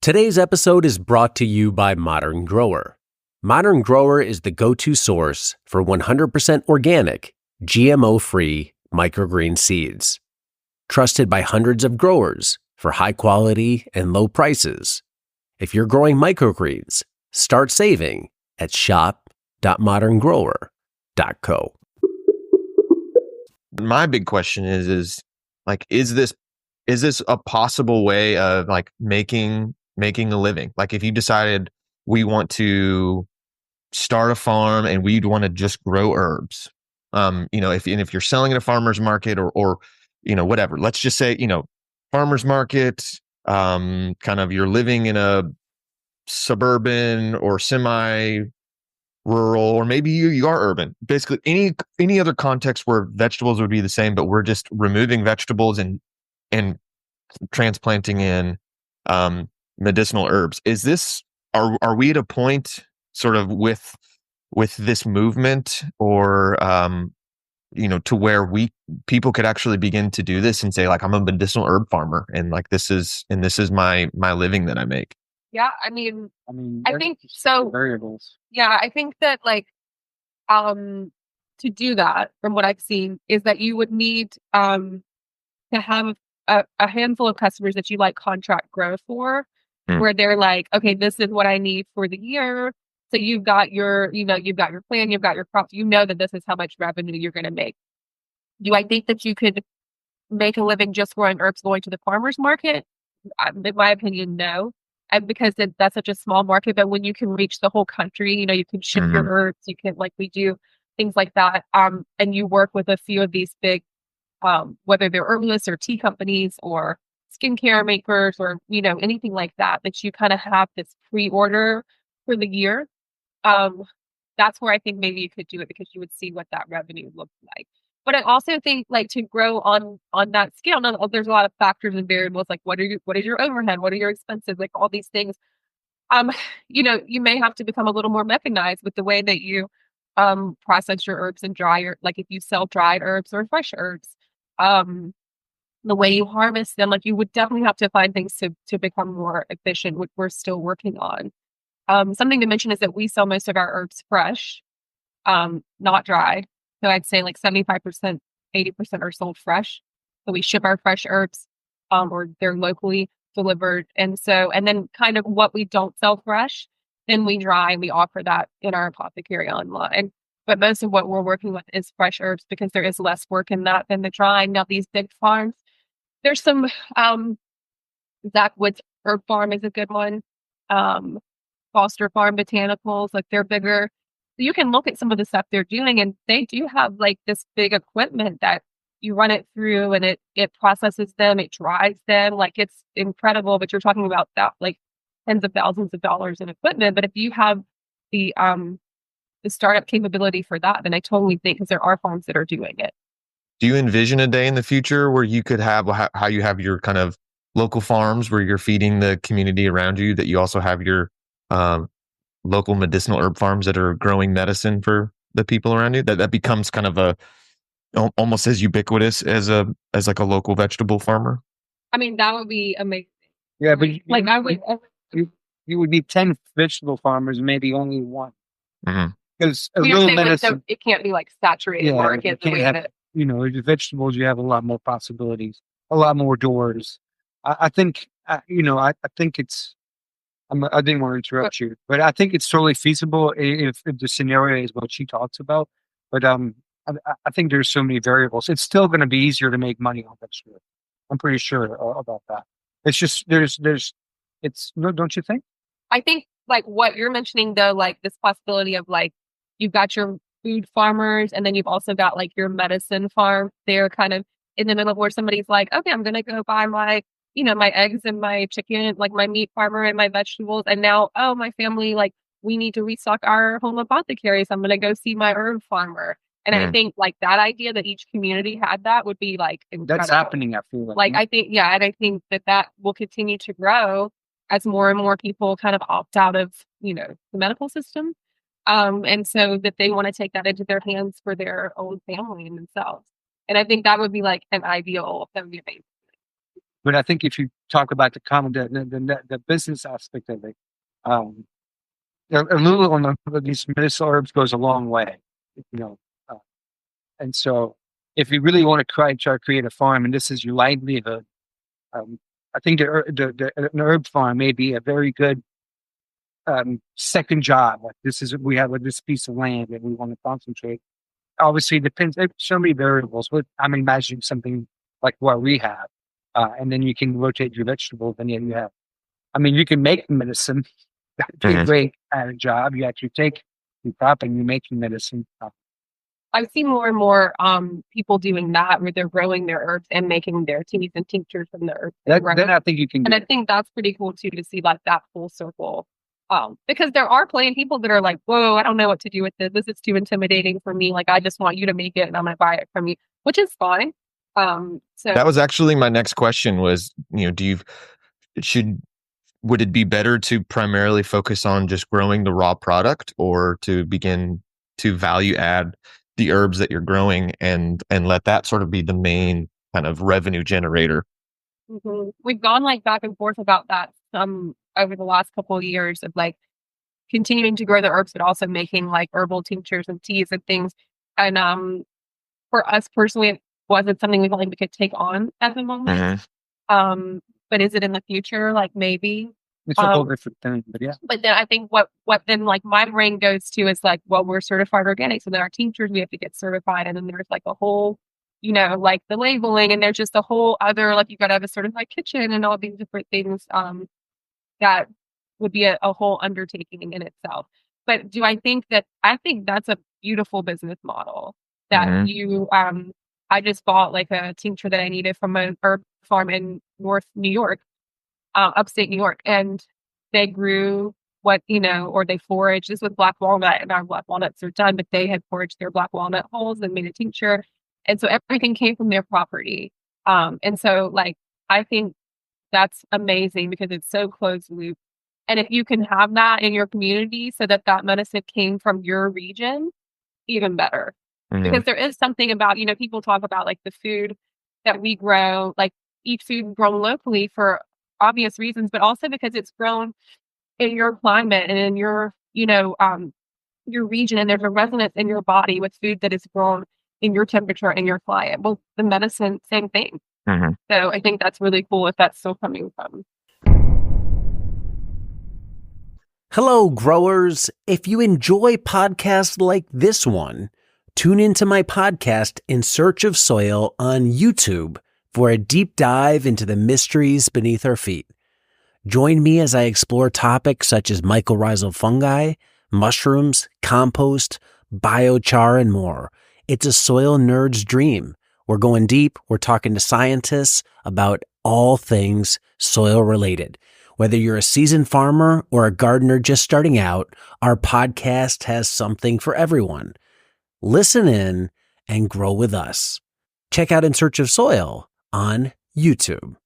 Today's episode is brought to you by Modern Grower. Modern Grower is the go-to source for 100% organic, GMO-free microgreen seeds. Trusted by hundreds of growers for high quality and low prices. If you're growing microgreens, start saving at shop.moderngrower.co. My big question is this a possible way of like making a living? Like if you decided we want to start a farm and we'd want to just grow herbs, if you're selling at a farmer's market or whatever, let's just say, farmer's market, kind of you're living in a suburban or semi rural, or maybe you are urban, basically any other context where vegetables would be the same, but we're just removing vegetables and transplanting in medicinal herbs. Are we at a point sort of with this movement, or to where people could actually begin to do this and say, like, I'm a medicinal herb farmer and like this is my living that I make? Yeah, I think so. Variables. Yeah, I think that to do that, from what I've seen, is that you would need to have a handful of customers that you like contract grow for, where they're like, okay, this is what I need for the year. So you've got your plan, you've got your crops, that this is how much revenue you're going to make. Do I think that you could make a living just growing herbs going to the farmer's market? In my opinion, no. And because that's such a small market, but when you can reach the whole country, you can ship your herbs, you can, like we do, things like that. And you work with a few of these big, whether they're herbalists or tea companies or skincare makers or, anything like that you kind of have this pre-order for the year. That's where I think maybe you could do it, because you would see what that revenue looks like. But I also think, like, to grow on that scale, now there's a lot of factors and variables, like what is your overhead, what are your expenses, like all these things. You may have to become a little more mechanized with the way that you process your herbs and like if you sell dried herbs or fresh herbs, the way you harvest them. Like, you would definitely have to find things to become more efficient, which we're still working on. Something to mention is that we sell most of our herbs fresh, not dried. So I'd say like 75%, 80% are sold fresh. So we ship our fresh herbs, or they're locally delivered. And then kind of what we don't sell fresh, then we dry, and we offer that in our apothecary online. But most of what we're working with is fresh herbs, because there is less work in that than the drying. Now, these big farms, there's some, Zach Wood's Herb Farm is a good one. Foster Farm Botanicals, like, they're bigger. So you can look at some of the stuff they're doing, and they do have like this big equipment that you run it through, and it processes them, it dries them, like, it's incredible. But you're talking about that, like, tens of thousands of dollars in equipment. But if you have the startup capability for that, then I totally think, because there are farms that are doing it. Do you envision a day in the future where you could have how you have your kind of local farms where you're feeding the community around you, that you also have your local medicinal herb farms that are growing medicine for the people around you? That becomes kind of almost as ubiquitous as like a local vegetable farmer? I mean, that would be amazing. Yeah, but you would need 10 vegetable farmers, maybe only one. Because a little medicine, it can't be like saturated market. The vegetables, you have a lot more possibilities, a lot more doors. I think it's. I didn't want to interrupt you, but I think it's totally feasible if the scenario is what she talks about. But I think there's so many variables. It's still going to be easier to make money on vegetables. I'm pretty sure about that. It's just don't you think? I think, like, what you're mentioning, though, like this possibility of, like, you've got your food farmers, and then you've also got like your medicine farm. They're kind of in the middle, where somebody's like, okay, I'm going to go buy my eggs and my chicken, like my meat farmer, and my vegetables. And now, oh, my family, like, we need to restock our home apothecary. So I'm going to go see my herb farmer. And I think, like, that idea that each community had, that would be, like, incredible. That's happening, I feel like. I think, yeah. And I think that will continue to grow as more and more people kind of opt out of, the medical system. And so that they want to take that into their hands for their own family and themselves. And I think that would be like an ideal, that would be amazing. But I think if you talk about the business aspect of it, a little on these medicinal herbs goes a long way, you know. Uh, and so, if you really want to try to create a farm, and this is your livelihood, I think an herb farm may be a very good second job. Like we have this piece of land and we want to concentrate. Obviously, it depends. There's so many variables, but I'm imagining something like what we have, and then you can rotate your vegetables, and then you have. I mean, you can make medicine. That's a great job. You actually take your crop and you make your medicine. I've seen more and more people doing that where they're growing their herbs and making their teas and tinctures from the herbs. Then I think you can. And I think that's pretty cool too to see like that full circle. Because there are plenty of people that are like, whoa, I don't know what to do with this. This is too intimidating for me. Like, I just want you to make it and I'm going to buy it from you, which is fine. So that was actually my next question was, would it be better to primarily focus on just growing the raw product or to begin to value add the herbs that you're growing and let that sort of be the main kind of revenue generator? Mm-hmm. We've gone like back and forth about that over the last couple of years of like continuing to grow the herbs, but also making like herbal tinctures and teas and things. And for us personally, it wasn't something we felt like we could take on at the moment. But is it in the future? Like maybe. It's a whole different thing, but yeah. But then I think what then like my brain goes to is like, well, we're certified organic. So then our tinctures, we have to get certified. And then there's like a whole, like the labeling, and there's just a whole other, like you got to have a certified kitchen and all these different things that would be a whole undertaking in itself. But I think that's a beautiful business model that I just bought like a tincture that I needed from a herb farm in North New York, upstate New York. And they grew or they foraged. This was black walnut, and our black walnuts are done, but they had foraged their black walnut hulls and made a tincture. And so everything came from their property. And so like, I think that's amazing because it's so closed loop. And if you can have that in your community so that medicine came from your region, even better. Because there is something about, people talk about like the food that we grow, like each food grown locally for obvious reasons, but also because it's grown in your climate and in your, your region, and there's a resonance in your body with food that is grown in your temperature and your climate. Well, the medicine, same thing. So I think that's really cool if that's still coming from. Hello, growers. If you enjoy podcasts like this one, tune into my podcast In Search of Soil on YouTube for a deep dive into the mysteries beneath our feet. Join me as I explore topics such as mycorrhizal fungi, mushrooms, compost, biochar, and more. It's a soil nerd's dream. We're going deep. We're talking to scientists about all things soil related. Whether you're a seasoned farmer or a gardener just starting out, our podcast has something for everyone. Listen in and grow with us. Check out In Search of Soil on YouTube.